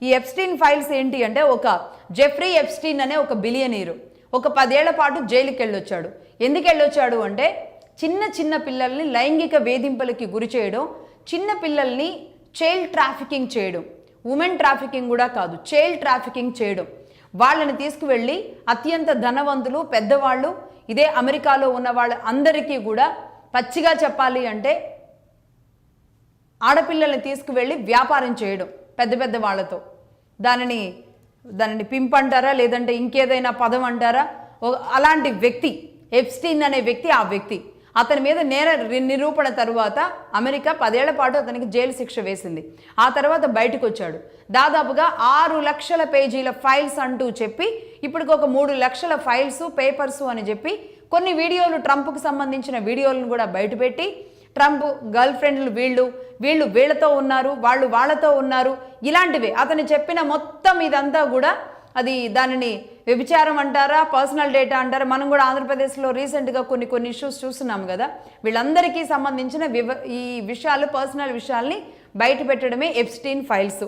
ఈ Epstein files ఏంటి అంటే, ఒక జెఫ్రీ ఎప్స్టీన్ అనే ఒక బిలియనీరు ఒక 10 ఏళ్ల పాటు జైలుకి వెళ్ళొచ్చాడు. ఎందుకు వెళ్ళొచ్చాడు అంటే, చిన్న పిల్లల్ని లైంగిక వేధింపులకి గురి చేయడం, చిన్న పిల్లల్ని చైల్డ్ ట్రాఫికింగ్ చేయడం, ఉమెన్ ట్రాఫికింగ్ కూడా కాదు, చైల్డ్ ట్రాఫికింగ్ చేయడం. వాళ్ళని తీసుకువెళ్ళి అత్యంత ధనవంతులు, పెద్దవాళ్ళు, ఇదే అమెరికాలో ఉన్న వాళ్ళ అందరికీ కూడా పచ్చిగా చెప్పాలి అంటే ఆడపిల్లల్ని తీసుకువెళ్ళి వ్యాపారం చేయడం పెద్ద వాళ్ళతో. దానిని పింప్ అంటారా, లేదంటే ఇంకేదైనా పదం అంటారా, అలాంటి వ్యక్తి ఎప్స్టీన్ అనే వ్యక్తి. ఆ వ్యక్తి అతని మీద నేర నిరూపణ తరువాత అమెరికా 10 ఏళ్ల పాటు అతనికి జైలు శిక్ష వేసింది. ఆ తర్వాత బయటకు వచ్చాడు. దాదాపుగా 6 లక్షల పేజీల ఫైల్స్ అంటూ చెప్పి ఇప్పటికి ఒక 3 లక్షల ఫైల్స్, పేపర్స్ అని చెప్పి కొన్ని వీడియోలు, ట్రంప్కి సంబంధించిన వీడియోలను కూడా బయటపెట్టి, ట్రంప్ గర్ల్ ఫ్రెండ్లు వీళ్ళు వీళ్ళతో ఉన్నారు, వాళ్ళు వాళ్ళతో ఉన్నారు, ఇలాంటివే అతను చెప్పిన మొత్తం ఇదంతా కూడా దానిని వ్యభిచారం అంటారా, పర్సనల్ డేటా అంటారా. మనం కూడా ఆంధ్రప్రదేశ్లో రీసెంట్గా కొన్ని ఇష్యూస్ చూస్తున్నాం కదా. వీళ్ళందరికీ సంబంధించిన ఈ విషయాలు, పర్సనల్ విషయాల్ని బయట పెట్టడమే ఎప్స్టీన్ ఫైల్స్.